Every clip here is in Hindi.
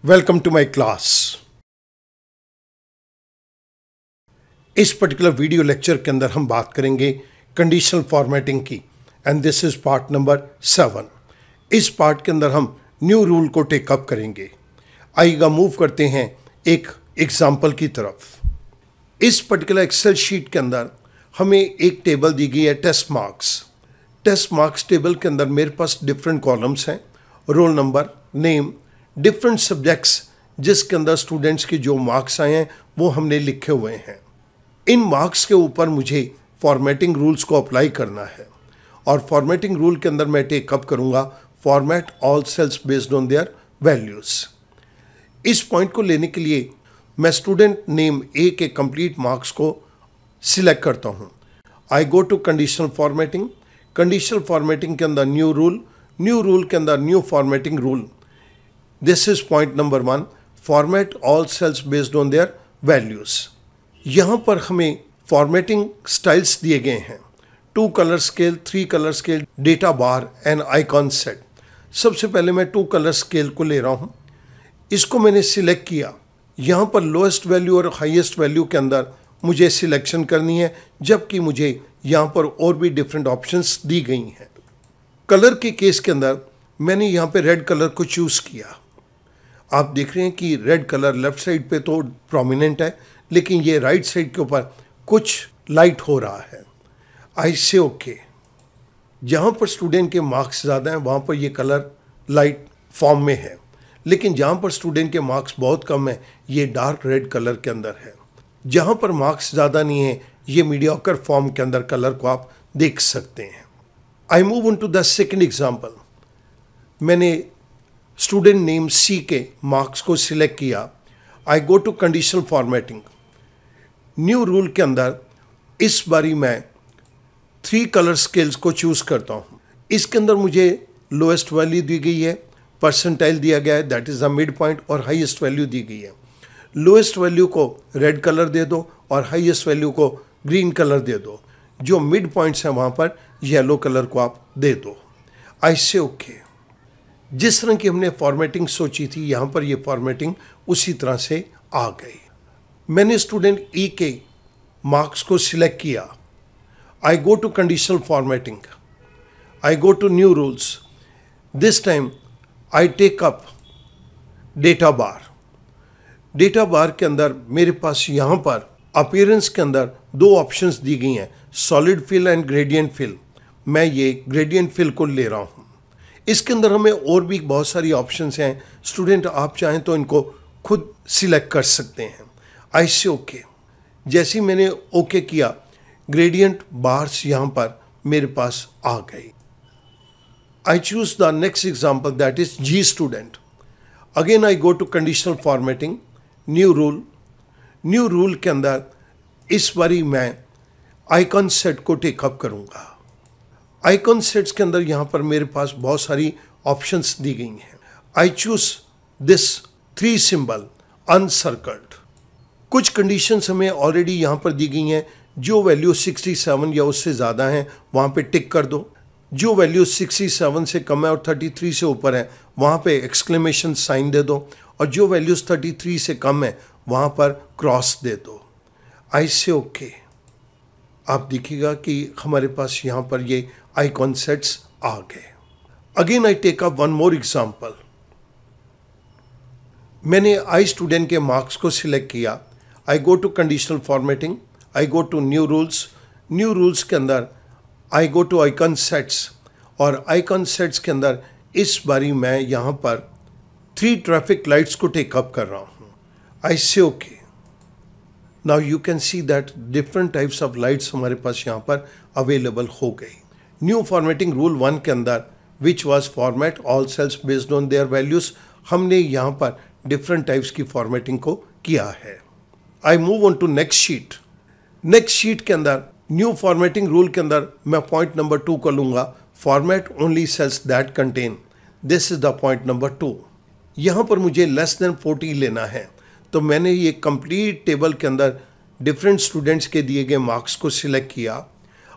Welcome to my class. इस पर्टिकुलर वीडियो लेक्चर के अंदर हम बात करेंगे कंडीशनल फॉर्मेटिंग की and this is part number 7। इस पार्ट के अंदर हम न्यू रूल को टेकअप करेंगे। आइएगा मूव करते हैं एक एग्जाम्पल की तरफ। इस पर्टिकुलर एक्सेल शीट के अंदर हमें एक टेबल दी गई है test marks. Test marks table के अंदर मेरे पास डिफरेंट कॉलम्स हैं, roll number, name, different subjects जिसके अंदर स्टूडेंट्स के जो मार्क्स आए हैं वो हमने लिखे हुए हैं। इन मार्क्स के ऊपर मुझे फॉर्मेटिंग रूल्स को अप्लाई करना है और फॉर्मेटिंग रूल के अंदर मैं टेकअप करूंगा format all cells based on their values. इस पॉइंट को लेने के लिए मैं स्टूडेंट नेम ए के कंप्लीट मार्क्स को सिलेक्ट करता हूं। I go to conditional formatting. Conditional formatting के अंदर न्यू रूल के अंदर new formatting rule. This is point number 1, format all cells based on their values. यहाँ पर हमें फॉर्मेटिंग स्टाइल्स दिए गए हैं, 2 colour scale, 3 colour scale, data bar and icon set. सबसे पहले मैं 2 कलर स्केल को ले रहा हूँ। इसको मैंने सिलेक्ट किया। यहाँ पर लोएस्ट वैल्यू और हाईएस्ट वैल्यू के अंदर मुझे सिलेक्शन करनी है, जबकि मुझे यहाँ पर और भी डिफरेंट ऑप्शंस दी गई हैं। कलर के केस के अंदर मैंने यहाँ पे रेड कलर को चूज़ किया। आप देख रहे हैं कि रेड कलर लेफ्ट साइड पे तो प्रोमिनेंट है, लेकिन ये राइट साइड के ऊपर कुछ लाइट हो रहा है। आई से ओके। जहाँ पर स्टूडेंट के मार्क्स ज़्यादा हैं वहाँ पर ये कलर लाइट फॉर्म में है, लेकिन जहाँ पर स्टूडेंट के मार्क्स बहुत कम है ये डार्क रेड कलर के अंदर है। जहाँ पर मार्क्स ज़्यादा नहीं है ये मीडियोकर फॉर्म के अंदर कलर को आप देख सकते हैं। I move on to the second example. मैंने स्टूडेंट नेम सी के मार्क्स को सिलेक्ट किया। I go to conditional formatting. New rule के अंदर इस बारी मैं 3 कलर स्केल्स को चूज़ करता हूँ। इसके अंदर मुझे लोएस्ट वैल्यू दी गई है, परसेंटाइल दिया गया है, that is the mid point, और हाईएस्ट वैल्यू दी गई है। लोएस्ट वैल्यू को रेड कलर दे दो और हाईएस्ट वैल्यू को ग्रीन कलर दे दो। जो मिड पॉइंट्स हैं वहाँ पर येलो कलर को आप दे दो। आई से ओके। जिस तरह की हमने फॉर्मेटिंग सोची थी यहाँ पर ये फॉर्मेटिंग उसी तरह से आ गई। मैंने स्टूडेंट ई के मार्क्स को सिलेक्ट किया। I go to conditional formatting. I go to new rules. This time I take up data bar. Data bar के अंदर मेरे पास यहाँ पर अपीयरेंस के अंदर 2 ऑप्शंस दी गई हैं, solid fill and gradient fill. मैं ये ग्रेडियंट फिल को ले रहा हूँ। इसके अंदर हमें और भी बहुत सारी ऑप्शंस हैं, स्टूडेंट आप चाहें तो इनको खुद सिलेक्ट कर सकते हैं। आई से ओके। जैसे ही मैंने ओके किया ग्रेडियंट बार्स यहाँ पर मेरे पास आ गई। I choose the next example that is G student. Again I go to conditional formatting, new rule के अंदर इस बारी मैं आइकॉन सेट को टेकअप करूँगा। आइकॉन सेट्स के अंदर यहाँ पर मेरे पास बहुत सारी ऑप्शंस दी गई हैं। I choose this 3 symbol uncircled. कुछ कंडीशंस हमें ऑलरेडी यहाँ पर दी गई हैं। जो वैल्यू 67 या उससे ज़्यादा हैं वहाँ पे टिक कर दो। जो वैल्यू 67 से कम है और 33 से ऊपर है वहाँ पे एक्सक्लेमेशन साइन दे दो, और जो वैल्यूज़ 33 से कम है वहाँ पर क्रॉस दे दो। आई से ओके। आप देखिएगा कि हमारे पास यहाँ पर ये आइकॉन सेट्स आ गए। Again I take up one more example. मैंने आई स्टूडेंट के मार्क्स को सिलेक्ट किया। I go to conditional formatting. I go to new rules के अंदर I go to icon sets, और आइकॉन सेट्स के अंदर इस बारी मैं यहाँ पर 3 ट्रैफिक लाइट्स को टेकअप कर रहा हूँ। आई say okay. Now you can see that different types of lights हमारे पास यहाँ पर अवेलेबल हो गई। न्यू फॉर्मेटिंग रूल 1 के अंदर which was format all cells based on their values, हमने यहाँ पर डिफरेंट टाइप्स की फॉर्मेटिंग को किया है। I move on to next sheet के अंदर न्यू फॉर्मेटिंग रूल के अंदर मैं पॉइंट नंबर 2 को लूँगा, format only cells that contain. This is the point number 2। यहाँ पर मुझे लेस देन 40 लेना है, तो मैंने ये कंप्लीट टेबल के अंदर डिफरेंट स्टूडेंट्स के दिए गए मार्क्स को सिलेक्ट किया।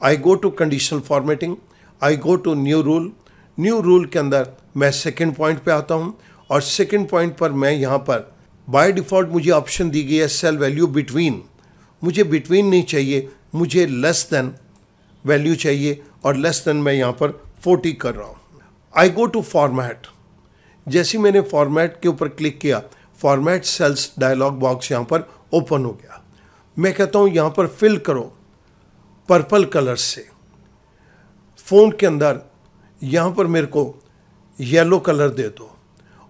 I go to conditional formatting. I go to new rule के अंदर मैं सेकेंड पॉइंट पे आता हूँ और सेकंड पॉइंट पर मैं यहाँ पर बाय डिफ़ॉल्ट मुझे ऑप्शन दी गई है सेल वैल्यू बिटवीन। मुझे बिटवीन नहीं चाहिए, मुझे लेस देन वैल्यू चाहिए और लेस देन मैं यहाँ पर 40 कर रहा हूँ। आई गो टू फॉर्मेट। जैसे मैंने फॉर्मेट के ऊपर क्लिक किया, फॉर्मेट सेल्स डायलॉग बॉक्स यहाँ पर ओपन हो गया। मैं कहता हूँ यहाँ पर फिल करो पर्पल कलर से। फ़ॉन्ट के अंदर यहाँ पर मेरे को येलो कलर दे दो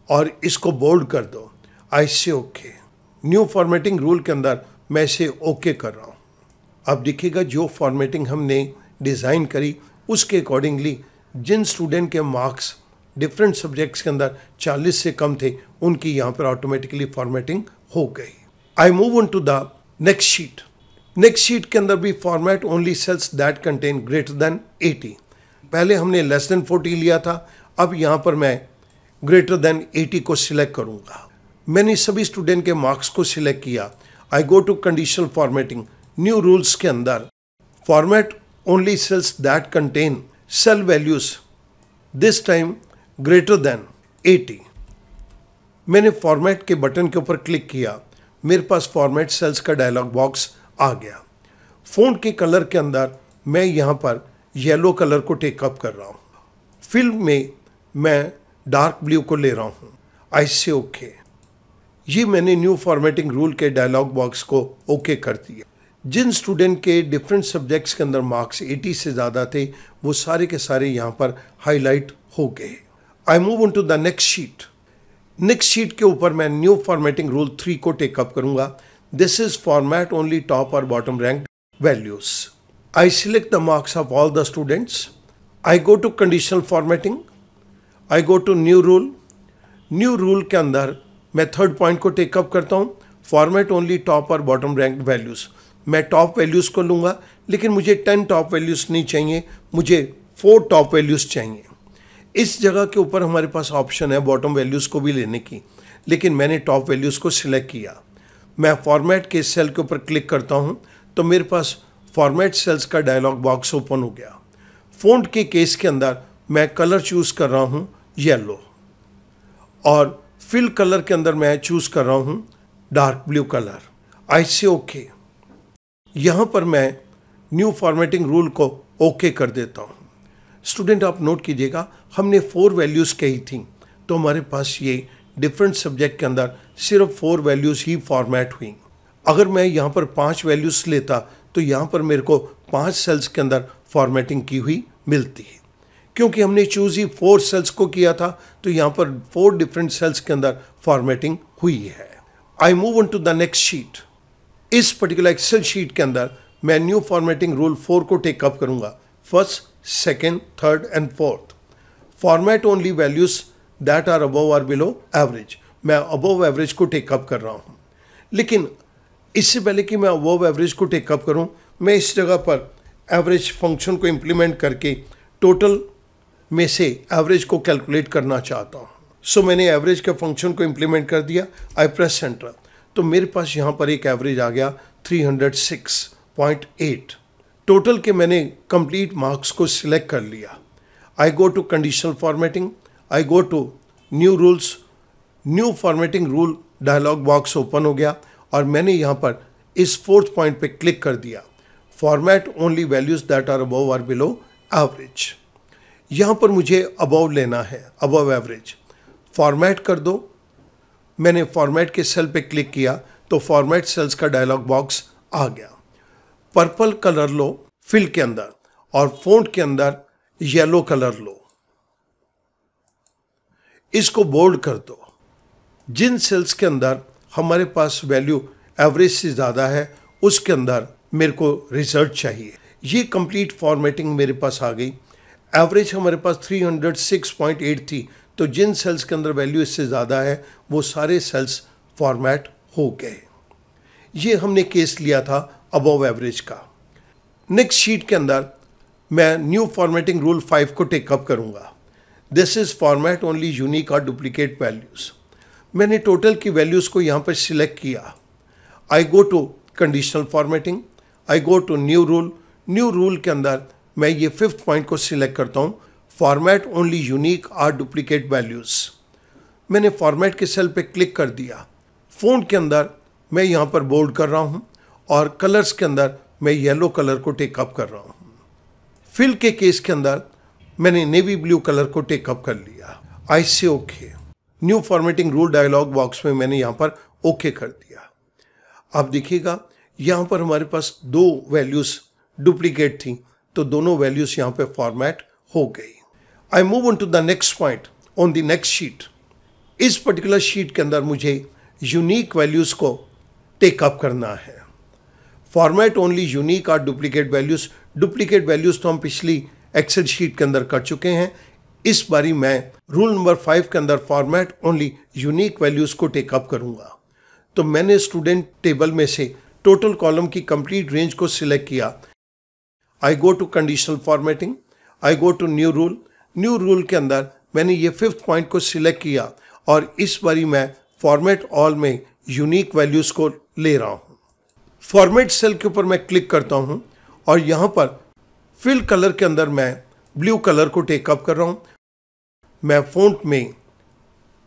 और इसको बोल्ड कर दो। आई say okay. New formatting rule के अंदर मैं इसे ओके कर रहा हूँ। अब देखिएगा जो फॉर्मेटिंग हमने डिज़ाइन करी उसके अकॉर्डिंगली जिन स्टूडेंट के मार्क्स डिफरेंट सब्जेक्ट्स के अंदर 40 से कम थे उनकी यहाँ पर ऑटोमेटिकली फॉर्मेटिंग हो गई। I move on to the next sheet. Next sheet के अंदर भी format only cells that contain greater than 80। पहले हमने लेस देन 40 लिया था, अब यहाँ पर मैं ग्रेटर देन 80 को सिलेक्ट करूँगा। मैंने सभी स्टूडेंट के मार्क्स को सिलेक्ट किया। I go to conditional formatting. New rules के अंदर format only cells that contain cell values this time greater than 80। मैंने फॉर्मेट के बटन के ऊपर क्लिक किया, मेरे पास फॉर्मेट सेल्स का डायलॉग बॉक्स आ गया। फ़ॉन्ट के कलर के अंदर मैं यहाँ पर येलो कलर को टेकअप कर रहा हूँ। फिल में मैं डार्क ब्लू को ले रहा हूँ। आई से ओके। ये मैंने न्यू फॉर्मेटिंग रूल के डायलॉग बॉक्स को ओके कर दिया। जिन स्टूडेंट के डिफरेंट सब्जेक्ट्स के अंदर मार्क्स 80 से ज़्यादा थे वो सारे के सारे यहाँ पर हाईलाइट हो गए। I move on to the next sheet. Next sheet के ऊपर मैं न्यू फॉर्मेटिंग रूल 3 को टेकअप करूँगा। This is format only top और bottom rank values. I select the marks of all the students. I go to conditional formatting. I go to new rule. New rule के अंदर मैं थर्ड पॉइंट को टेकअप करता हूँ, फॉर्मेट ओनली टॉप और बॉटम रैंक वैल्यूज़। मैं टॉप वैल्यूज़ को लूँगा, लेकिन मुझे 10 टॉप वैल्यूज़ नहीं चाहिए, मुझे 4 टॉप वैल्यूज़ चाहिए। इस जगह के ऊपर हमारे पास ऑप्शन है बॉटम वैल्यूज़ को भी लेने की, लेकिन मैंने टॉप वैल्यूज़ को सिलेक्ट किया। मैं फॉर्मेट के सेल के ऊपर क्लिक करता हूँ तो मेरे पास फॉर्मेट सेल्स का डायलॉग बॉक्स ओपन हो गया। फ़ॉन्ट के केस के अंदर मैं कलर चूज़ कर रहा हूँ येलो और फिल कलर के अंदर मैं चूज़ कर रहा हूँ डार्क ब्लू कलर। आई से ओके। यहाँ पर मैं न्यू फॉर्मेटिंग रूल को ओके कर देता हूँ। स्टूडेंट आप नोट कीजिएगा, हमने 4 वैल्यूज़ कही थी तो हमारे पास ये डिफरेंट सब्जेक्ट के अंदर सिर्फ 4 वैल्यूज़ ही फॉर्मेट हुई। अगर मैं यहाँ पर 5 वैल्यूज़ लेता तो यहाँ पर मेरे को 5 सेल्स के अंदर फॉर्मेटिंग की हुई मिलती है। क्योंकि हमने चूज़ ही 4 सेल्स को किया था तो यहाँ पर 4 डिफरेंट सेल्स के अंदर फॉर्मेटिंग हुई है। I move on to the next sheet. इस पर्टिकुलर एक्सेल शीट के अंदर मैं न्यू फॉर्मेटिंग रूल 4 को टेकअप करूँगा। First, second, third and fourth. Format only values that are above और बिलो एवरेज। मैं अबव एवरेज को टेकअप कर रहा हूँ, लेकिन इससे पहले कि मैं अबव एवरेज को टेकअप करूँ, मैं इस जगह पर एवरेज फंक्शन को इम्प्लीमेंट करके टोटल में से एवरेज को कैलकुलेट करना चाहता हूँ। सो मैंने एवरेज के फंक्शन को इम्प्लीमेंट कर दिया। आई प्रेस एंटर तो मेरे पास यहाँ पर एक एवरेज आ गया 306.8। टोटल के मैंने कंप्लीट मार्क्स को सिलेक्ट कर लिया। I go to conditional formatting. I go to new rules. New formatting rule dialog box open हो गया और मैंने यहाँ पर इस 4th पॉइंट पे क्लिक कर दिया, format only values that are above और बिलो एवरेज। यहाँ पर मुझे अबव लेना है, अबव एवरेज। फॉर्मेट कर दो। मैंने फॉर्मेट के सेल पे क्लिक किया तो फॉर्मेट सेल्स का डायलॉग बॉक्स आ गया। पर्पल कलर लो फिल के अंदर और फ़ॉन्ट के अंदर येलो कलर लो। इसको बोल्ड कर दो। जिन सेल्स के अंदर हमारे पास वैल्यू एवरेज से ज़्यादा है उसके अंदर मेरे को रिजल्ट चाहिए। ये कंप्लीट फॉर्मेटिंग मेरे पास आ गई। एवरेज हमारे पास 306.8 थी तो जिन सेल्स के अंदर वैल्यू इससे ज़्यादा है वो सारे सेल्स फॉर्मेट हो गए। ये हमने केस लिया था अबव एवरेज का। नेक्स्ट शीट के अंदर मैं न्यू फॉर्मेटिंग रूल 5 को टेकअप करूँगा। This is format only unique और डुप्लीकेट वैल्यूज़। मैंने टोटल की वैल्यूज़ को यहाँ पर सिलेक्ट किया। I go to conditional formatting. I go to new rule. New rule के अंदर मैं ये 5th पॉइंट को सिलेक्ट करता हूँ, फॉर्मेट ओनली यूनिक और डुप्लीकेट वैल्यूज़। मैंने फॉर्मेट के सेल पे क्लिक कर दिया। फ़ॉन्ट के अंदर मैं यहाँ पर बोल्ड कर रहा हूँ और कलर्स के अंदर मैं येलो कलर को टेकअप कर रहा हूँ। फिल के केस के अंदर मैंने नेवी ब्लू कलर को टेकअप कर लिया। I say okay. New formatting rule dialog box में मैंने यहाँ पर ओके कर दिया। अब देखिएगा यहाँ पर हमारे पास दो वैल्यूज़ डुप्लीकेट थी, तो दोनों वैल्यूज़ यहाँ पे फॉर्मेट हो गई। I move on to the next point on the next sheet. इस पर्टिकुलर शीट के अंदर मुझे यूनिक वैल्यूज़ को टेकअप करना है। फॉर्मेट ओनली यूनिक और डुप्लीकेट वैल्यूज़। डुप्लीकेट वैल्यूज़ तो हम पिछली एक्सेल शीट के अंदर कर चुके हैं। इस बारी मैं रूल नंबर 5 के अंदर फॉर्मेट ओनली यूनिक वैल्यूज़ को टेकअप करूँगा। तो मैंने स्टूडेंट टेबल में से टोटल कॉलम की कंप्लीट रेंज को सिलेक्ट किया। I go to conditional formatting, I go to new rule. New rule के अंदर मैंने ये 5th पॉइंट को सिलेक्ट किया और इस बारी मैं फॉर्मेट ऑल में यूनिक वैल्यूज़ को ले रहा हूँ। फॉर्मेट सेल के ऊपर मैं क्लिक करता हूँ और यहाँ पर फिल कलर के अंदर मैं ब्लू कलर को टेकअप कर रहा हूँ। मैं फ़ॉन्ट में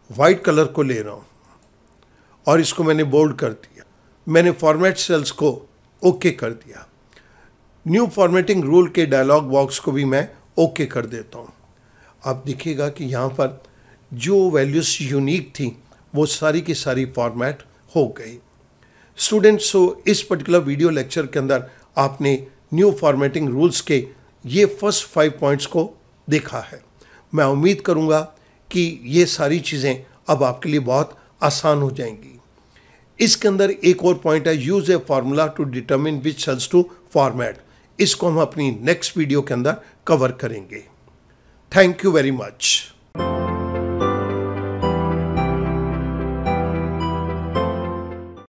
वाइट कलर को ले रहा हूँ और इसको मैंने बोल्ड कर दिया। मैंने फॉर्मेट सेल्स को ओके कर दिया। न्यू फॉर्मेटिंग रूल के डायलॉग बॉक्स को भी मैं ओके कर देता हूँ। आप देखिएगा कि यहाँ पर जो वैल्यूज़ यूनिक थी वो सारी की सारी फॉर्मेट हो गई। स्टूडेंट्स, इस पर्टिकुलर वीडियो लेक्चर के अंदर आपने न्यू फॉर्मेटिंग रूल्स के ये फर्स्ट 5 पॉइंट्स को देखा है। मैं उम्मीद करूँगा कि ये सारी चीज़ें अब आपके लिए बहुत आसान हो जाएंगी। इसके अंदर एक और पॉइंट है, use a formula to determine which cells to format. इसको हम अपनी नेक्स्ट वीडियो के अंदर कवर करेंगे। Thank you very much.